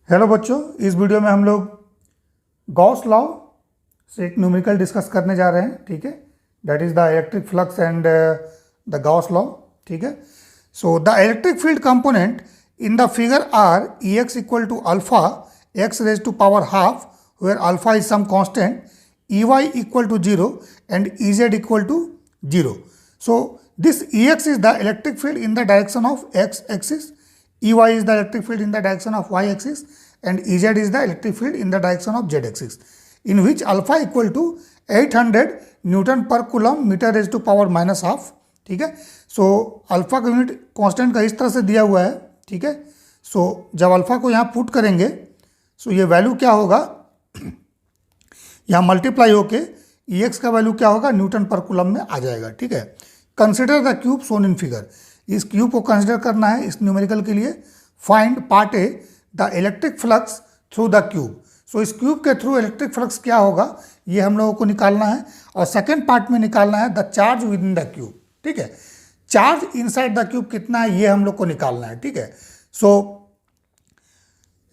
Hello बच्चों, इस video में हम लोग गॉस लॉ से एक न्यूमेरिकल डिस्कस करने जा रहे हैं। ठीक है, that is the electric flux and the Gauss law. ठीक है, so the electric field component in the figure are E X equal to alpha X raise to power half where alpha is some constant, E Y equal to 0 and E Z equal to 0. So this Ex is the electric field in the direction of x axis, Ey is the electric field in the direction of y axis, and Ez is the electric field in the direction of z axis, in which alpha equal to 800 Newton per coulomb meter raised to power minus half. ठीक है, so alpha का unit constant का इस तरह से दिया हुआ है. ठीक है, सो जब अल्फा को यहाँ पुट करेंगे सो ये वैल्यू क्या होगा, यहाँ मल्टीप्लाई होके Ex का वैल्यू क्या होगा, न्यूटन पर कूलम में आ जाएगा. ठीक है, consider the cube shown in figure. इस क्यूब को कंसिडर करना है इस न्यूमेरिकल के लिए. Find part A the electric flux through the cube. So इस क्यूब के थ्रू इलेक्ट्रिक फ्लक्स क्या होगा ये हम लोगों को निकालना है. और सेकेंड पार्ट में निकालना है the charge with in the cube. ठीक है, चार्ज इनसाइड द क्यूब कितना है ये हम लोग को निकालना है. ठीक है, सो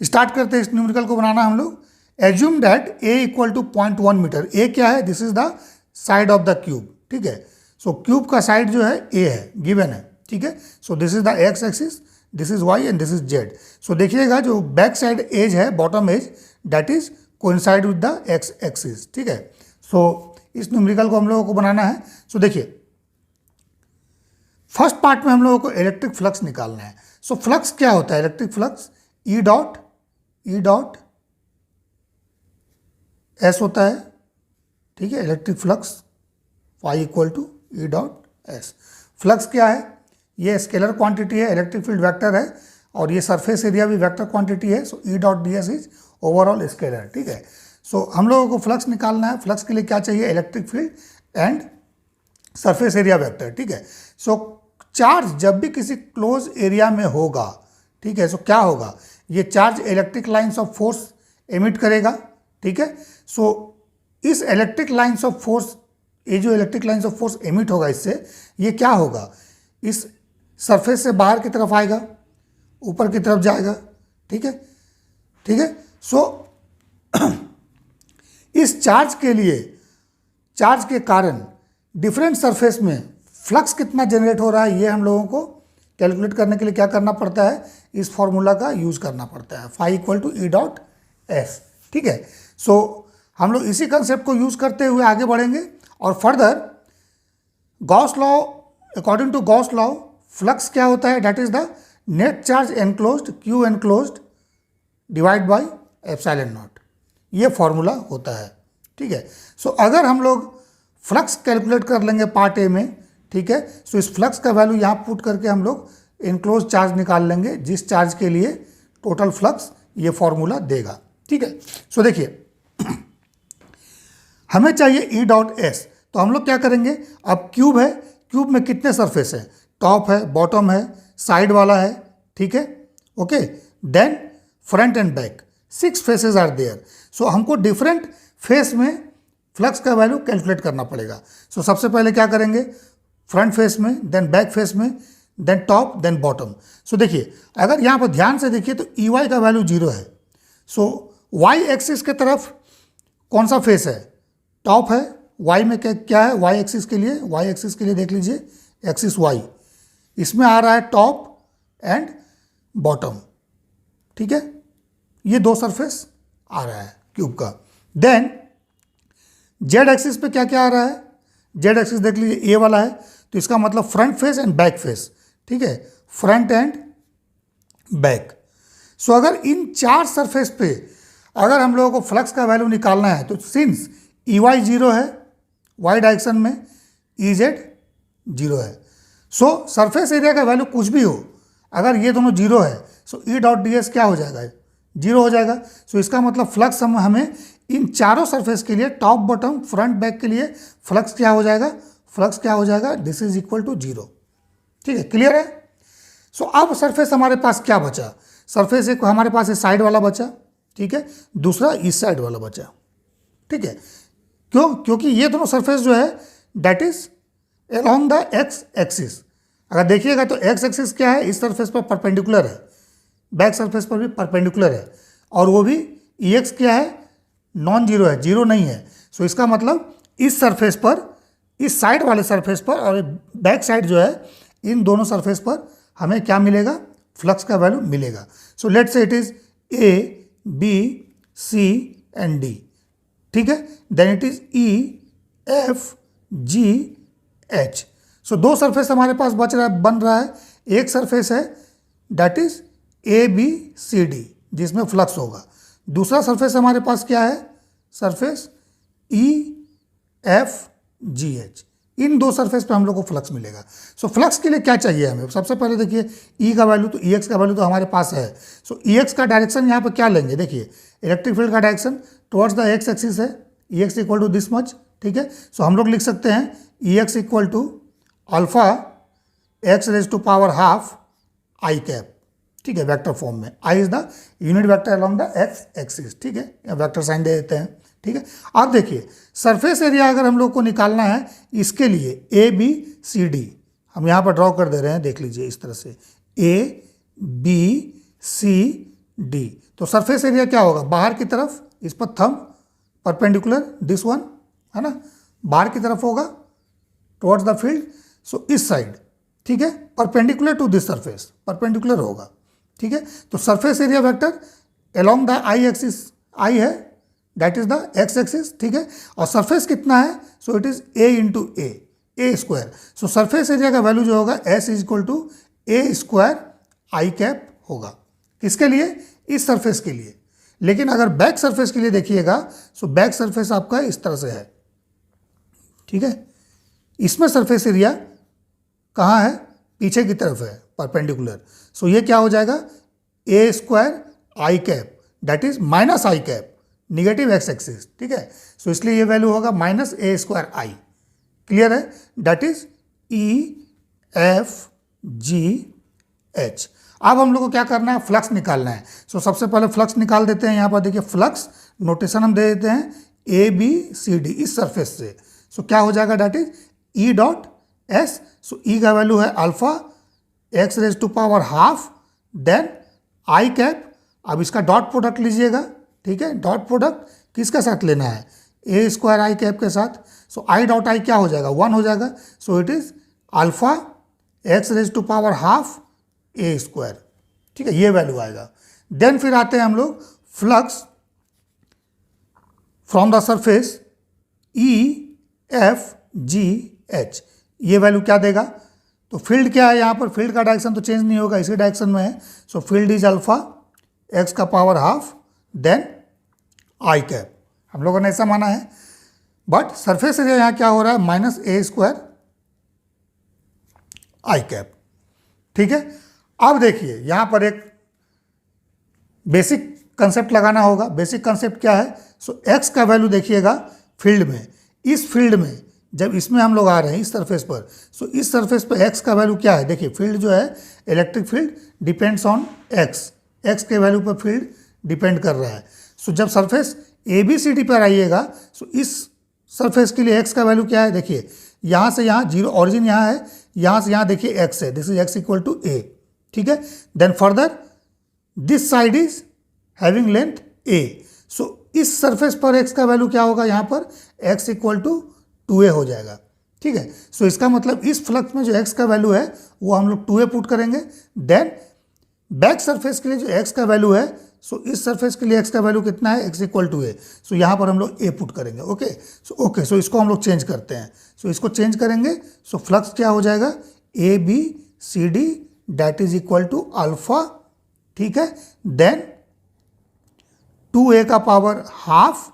स्टार्ट करते हैं इस न्यूमेरिकल को बनाना हम लोग. Assume that A equal to 0.1 metre. A क्या है, this is the side of the cube. ठीक है, सो क्यूब का साइड जो है ए है, गिवन है. ठीक है, so this is the X axis, this is Y and this is Z. So देखिएगा जो बैक साइड एज है, bottom edge, that is coincide with the X axis. ठीक है, सो इस न्यूमेरिकल को हम लोगों को बनाना है. सो देखिए फर्स्ट पार्ट में हम लोगों को इलेक्ट्रिक फ्लक्स निकालना है. सो फ्लक्स क्या होता है, electric flux E dot S होता है. ठीक है, electric flux phi equal to E dot S. Flux क्या है, ये स्केलर क्वांटिटी है, इलेक्ट्रिक फील्ड वेक्टर है, और ये सरफेस एरिया भी वेक्टर क्वांटिटी है. So E dot D S is overall scalar. ठीक है, सो हम लोगों को फ्लक्स निकालना है. फ्लक्स के लिए क्या चाहिए, electric field and surface area vector. ठीक है, सो चार्ज जब भी किसी क्लोज एरिया में होगा, ठीक है, सो क्या होगा, ये charge electric lines of force emit करेगा. ठीक है, सो इस इलेक्ट्रिक लाइन्स ऑफ फोर्स, ये जो electric lines of force emit होगा इससे, ये क्या होगा, इस सरफेस से बाहर की तरफ आएगा, ऊपर की तरफ जाएगा. ठीक है, ठीक है, सो इस चार्ज के लिए, चार्ज के कारण डिफरेंट सरफेस में फ्लक्स कितना जनरेट हो रहा है ये हम लोगों को कैलकुलेट करने के लिए क्या करना पड़ता है, इस फॉर्मूला का यूज करना पड़ता है, phi equal to E dot S. ठीक है, सो हम लोग इसी कंसेप्ट को यूज करते हुए आगे बढ़ेंगे. और further Gauss law, according to Gauss law flux क्या होता है, that is the net charge enclosed Q enclosed divide by epsilon naught. ये फॉर्मूला होता है. ठीक है, सो अगर हम लोग फ्लक्स कैलकुलेट कर लेंगे पार्ट ए में, ठीक है, सो इस फ्लक्स का वैल्यू यहाँ पुट करके हम लोग एनक्लोज चार्ज निकाल लेंगे, जिस चार्ज के लिए टोटल फ्लक्स ये फॉर्मूला देगा. ठीक है, सो देखिए हमें चाहिए ई डॉट एस. तो हम लोग क्या करेंगे, अब क्यूब है, क्यूब में कितने सरफेस है, टॉप है, बॉटम है, साइड वाला है. ठीक है, okay, then front and back, 6 faces are there. So हमको डिफरेंट फेस में फ्लक्स का वैल्यू कैलकुलेट करना पड़ेगा. सो सबसे पहले क्या करेंगे, फ्रंट फेस में, देन बैक फेस में, then top, then bottom. So देखिए अगर यहाँ पर ध्यान से देखिए तो ई वाई का वैल्यू 0 है. सो वाई एक्सिस के तरफ कौन सा फेस है, टॉप है. वाई में क्या है, वाई एक्सिस के लिए, वाई एक्सिस के लिए देख लीजिए, एक्सिस वाई, इसमें आ रहा है टॉप एंड बॉटम. ठीक है, ये 2 सरफेस आ रहा है क्यूब का. देन जेड एक्सिस पे क्या क्या आ रहा है, जेड एक्सिस देख लीजिए, ए वाला है, तो इसका मतलब front face and back face. ठीक है, फ्रंट एंड बैक. सो अगर इन 4 सरफेस पे अगर हम लोगों को फ्लक्स का वैल्यू निकालना है तो सिंस ई वाई 0 है वाई डायरेक्शन में, ई जेड 0 है, सो सरफेस एरिया का वैल्यू कुछ भी हो, अगर ये दोनों 0 है so E dot D S क्या हो जाएगा, 0 हो जाएगा. सो इसका मतलब फ्लक्स हमें इन चारों सरफेस के लिए, टॉप बॉटम फ्रंट बैक के लिए फ्लक्स क्या हो जाएगा, फ्लक्स क्या हो जाएगा, दिस इज इक्वल टू 0. ठीक है, क्लियर है. सो अब सरफेस हमारे पास क्या बचा, सरफेस एक हमारे पास है साइड वाला बचा. ठीक है, दूसरा इस साइड वाला बचा. ठीक है, क्यों, क्योंकि ये दोनों सरफेस जो है that is along the X axis. अगर देखिएगा तो एक्स एक्सिस क्या है, इस सरफेस पर परपेंडिकुलर है, बैक सरफेस पर भी परपेंडिकुलर है. और वो भी ई एक्स क्या है, नॉन जीरो है, जीरो नहीं है। सो इसका मतलब इस सरफेस पर, इस साइड वाले सरफेस पर और बैक साइड जो है, इन दोनों सरफेस पर हमें क्या मिलेगा, फ्लक्स का वैल्यू मिलेगा। So let say it is A B C and D, ठीक है। Then it is E F G H. So दो सरफेस हमारे पास बन रहा है। एक सरफेस है that is A B C D जिसमें फ्लक्स होगा। दूसरा सरफेस हमारे पास क्या है, surface E F G H. इन दो सरफेस पे हम लोग को फ्लक्स मिलेगा। सो फ्लक्स के लिए क्या चाहिए हमें, सबसे पहले देखिए ई का वैल्यू, तो ई एक्स का वैल्यू तो हमारे पास है। सो ई एक्स का डायरेक्शन यहाँ पे क्या लेंगे, देखिए इलेक्ट्रिक फील्ड का direction towards the X axis है, E X equal to this much, ठीक है। सो हम लोग लिख सकते हैं E X equal to alpha X raise to power half I cap, ठीक है, वेक्टर फॉर्म में। I is the unit vector along the X axis, ठीक है, या वेक्टर साइन दे देते हैं, ठीक है। अब देखिए सरफेस एरिया अगर हम लोग को निकालना है, इसके लिए ए बी सी डी हम यहाँ पर ड्रॉ कर दे रहे हैं, देख लीजिए इस तरह से ए बी सी डी। तो सरफेस एरिया क्या होगा, बाहर की तरफ, इस पर थंब परपेंडिकुलर दिस वन है ना, बाहर की तरफ होगा टुवर्ड्स द फील्ड। सो इस साइड, ठीक है, perpendicular to this surface, perpendicular होगा, ठीक है। तो surface area vector along the I axis, I है that is the X axis, ठीक है। और सरफेस कितना है, so it is A into A square. So surface area का वैल्यू जो होगा S is equal to A square I cap होगा। किसके लिए, इस सरफेस के लिए। लेकिन अगर बैक सरफेस के लिए देखिएगा, सो बैक सरफेस आपका इस तरह से है, ठीक है। इसमें सरफेस एरिया कहाँ है, पीछे की तरफ है, परपेंडिकुलर। सो ये क्या हो जाएगा, A square I cap that is minus I cap, negative X axis, ठीक है। सो इसलिए ये वैल्यू होगा minus A square I, clear है, that is E F G H. अब हम लोग को क्या करना है, फ्लक्स निकालना है। सो सबसे पहले फ्लक्स निकाल देते हैं। यहाँ पर देखिए फ्लक्स नोटेशन हम दे देते हैं ए बी सी डी, इस सरफेस से। सो क्या हो जाएगा, that is E dot S. So E का वैल्यू है alpha X raise to power half, then I cap. अब इसका डॉट प्रोडक्ट लीजिएगा, ठीक है। डॉट प्रोडक्ट किसके साथ लेना है, ए स्क्वायर आई कैप के साथ। सो आई डॉट आई क्या हो जाएगा, 1 हो जाएगा। So it is alpha X raise to power half A square, ठीक है, ये वैल्यू आएगा। देन फिर आते हैं हम लोग flux from the surface E F G H, ये वैल्यू क्या देगा, तो फील्ड क्या है यहाँ पर, फील्ड का डायरेक्शन तो चेंज नहीं होगा, इसी डायरेक्शन में है। So field is alpha X का power half then I cap, हम लोगों ने ऐसा माना है। बट सरफेस एरिया यहाँ क्या हो रहा है, minus A square I cap, ठीक है। अब देखिए यहाँ पर एक बेसिक कंसेप्ट लगाना होगा। बेसिक कंसेप्ट क्या है, सो एक्स का वैल्यू देखिएगा फील्ड में, इस फील्ड में जब इसमें हम लोग आ रहे हैं इस सरफेस पर, सो इस सरफेस पर एक्स का वैल्यू क्या है, देखिए फील्ड जो है electric field depends on X, X के वैल्यू पर फील्ड डिपेंड कर रहा है। सो जब surface A B C D पर आइएगा, सो इस सरफेस के लिए एक्स का वैल्यू क्या है, देखिए यहाँ से यहाँ जीरो, ऑरिजिन यहाँ है, यहाँ से यहाँ देखिए एक्स है, this is X equal to A, ठीक है। Then further this side is having length A. So इस सरफेस पर एक्स का वैल्यू क्या होगा, यहाँ पर एक्स इक्वल टू 2a हो जाएगा, ठीक है। सो इसका मतलब इस फ्लक्स में जो एक्स का वैल्यू है वो हम लोग 2a पुट करेंगे। देन बैक सरफेस के लिए जो एक्स का वैल्यू है, सो इस सरफेस के लिए एक्स का वैल्यू कितना है, एक्स इक्वल टू ए। सो यहाँ पर हम लोग ए पुट करेंगे, ओके। सो इसको हम लोग चेंज करते हैं। सो इसको चेंज करेंगे, सो फ्लक्स क्या हो जाएगा, A B C D that is equal to alpha, ठीक है, देन 2a का power half,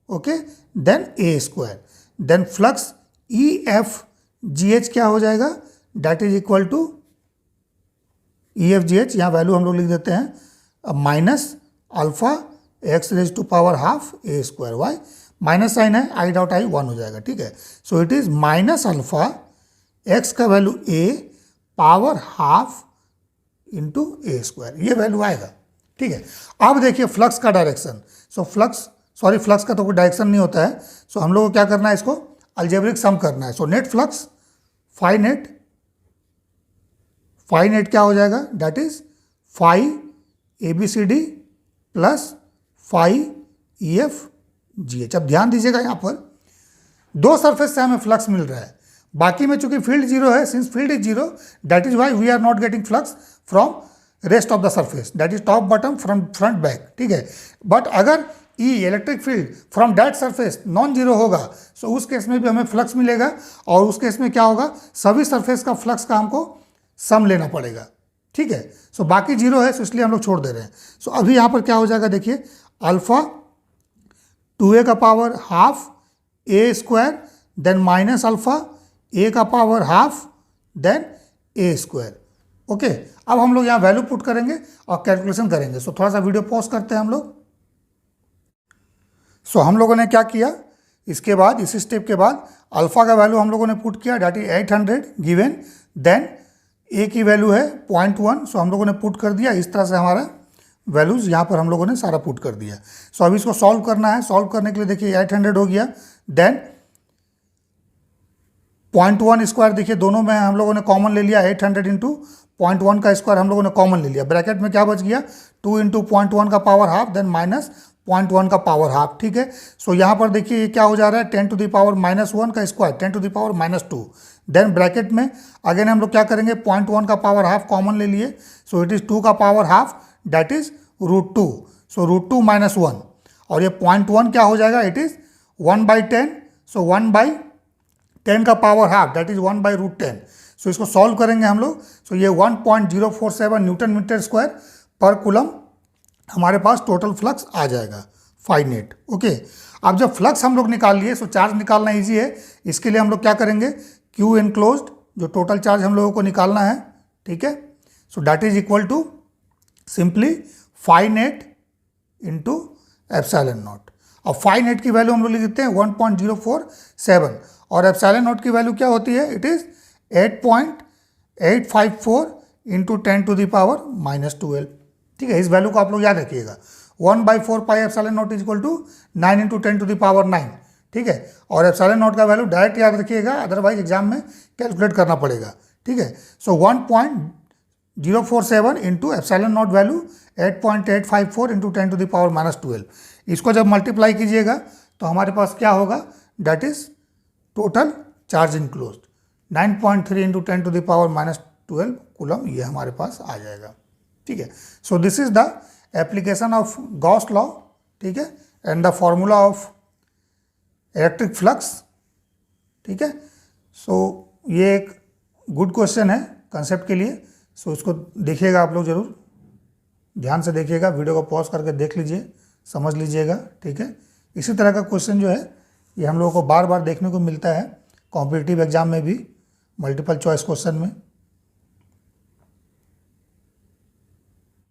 okay, then A square, then flux E F G H क्या हो जाएगा, that is equal to E F G H, यहाँ value हम लोग लिख देते हैं minus alpha X raise to power half A square Y, minus sign है, आई डॉट आई 1 हो जाएगा, ठीक है। So it is minus alpha X का value A power half into A square, ये वैल्यू आएगा, ठीक है। अब देखिए फ्लक्स का डायरेक्शन। सो फ्लक्स का तो कोई डायरेक्शन नहीं होता है। सो हम लोग को क्या करना है, इसको अलजेब्रिक सम करना है। So net flux phi net क्या हो जाएगा, that is phi A B C D plus phi EF GH। अब ध्यान दीजिएगा यहाँ पर दो सरफेस से हमें फ्लक्स मिल रहा है, बाकी में चूंकि फील्ड जीरो है, since field is zero that is why we are not getting flux from rest of the surface, that is top bottom front back, ठीक है। बट अगर E electric field from that surface non zero होगा so उस case में भी हमें flux मिलेगा, और उस केस में क्या होगा, सभी सरफेस का फ्लक्स का हमको सम लेना पड़ेगा, ठीक है। सो बाकी जीरो है, सो इसलिए हम लोग छोड़ दे रहे हैं। सो अभी यहाँ पर क्या हो जाएगा, देखिए अल्फा 2a का power half a square then minus alpha a का power half then a square. Okay, अब हम लोग यहाँ वैल्यू पुट करेंगे और कैलकुलेशन करेंगे। सो थोड़ा सा वीडियो पॉज करते हैं हम लोग। सो हम लोगों ने क्या किया, इसके बाद इस स्टेप के बाद अल्फा का वैल्यू हम लोगों ने पुट किया, डेट इज 800 गिवन, देन ए की वैल्यू है 0.1, सो हम लोगों ने पुट कर दिया। इस तरह से हमारा वैल्यूज़ यहाँ पर हम लोगों ने सारा पुट कर दिया। सो अब इसको सॉल्व करना है। सॉल्व करने के लिए देखिए 800 हो गया, देन 0.1 स्क्वायर, देखिए दोनों में हम लोगों ने कॉमन ले लिया, 800 इंटू 0.1 का स्क्वायर हम लोगों ने कॉमन ले लिया। ब्रैकेट में क्या बच गया, 2 इंटू 0.1 का पावर हाफ देन माइनस 0.1 का पावर हाफ, ठीक है। सो यहाँ पर देखिए ये क्या हो जा रहा है, 10 टू द पावर -1 का square 10 to the power -2, then bracket में अगेन हम लोग क्या करेंगे, 0.1 का पावर हाफ कॉमन ले लिए, सो इट इज़ 2 का पावर हाफ दैट इज √2, सो √2 - 1, और ये 0.1 क्या हो जाएगा, इट इज़ 1/10, सो 1/10 का पावर हाफ दैट इज 1/√10। सो इसको सॉल्व करेंगे हम लोग, सो ये 1.047 न्यूटन मीटर स्क्वायर पर कूलम हमारे पास टोटल फ्लक्स आ जाएगा, फाइनेट। ओके, अब जब फ्लक्स हम लोग निकाल लिए, सो चार्ज निकालना इजी है। इसके लिए हम लोग क्या करेंगे, Q एनक्लोज्ड जो टोटल चार्ज हम लोगों को निकालना है, ठीक है। So that is equal to simply phi net into epsilon naught. और फाइनेट की वैल्यू हम लोग लिख देते हैं 1.047, और एप्सिलॉन नॉट की वैल्यू क्या होती है, it is 8.854 into 10 to the power -12, ठीक है। इस वैल्यू को आप लोग याद रखिएगा, 1/4 pi epsilon naught is equal to 9 into 10 to the power 9, ठीक है। और एप्सिलॉन नॉट का वैल्यू डायरेक्ट याद रखिएगा, अदरवाइज एग्जाम में कैलकुलेट करना पड़ेगा, ठीक है। So 1.047 into epsilon naught value 8.854 into 10 to the power -12, इसको जब मल्टीप्लाई कीजिएगा तो हमारे पास क्या होगा, that is total charge enclosed 9.3 into 10 to the power -12 coulomb, ये हमारे पास आ जाएगा, ठीक है। So this is the application of Gauss law, ठीक है, and the formula of electric flux, ठीक है। सो ये एक गुड क्वेश्चन है कंसेप्ट के लिए, सो इसको देखिएगा आप लोग जरूर, ध्यान से देखिएगा, वीडियो को पॉज करके देख लीजिए, समझ लीजिएगा, ठीक है। इसी तरह का क्वेश्चन जो है ये हम लोगों को बार बार देखने को मिलता है कॉम्पिटिटिव एग्जाम में भी, मल्टीपल चॉइस क्वेश्चन में।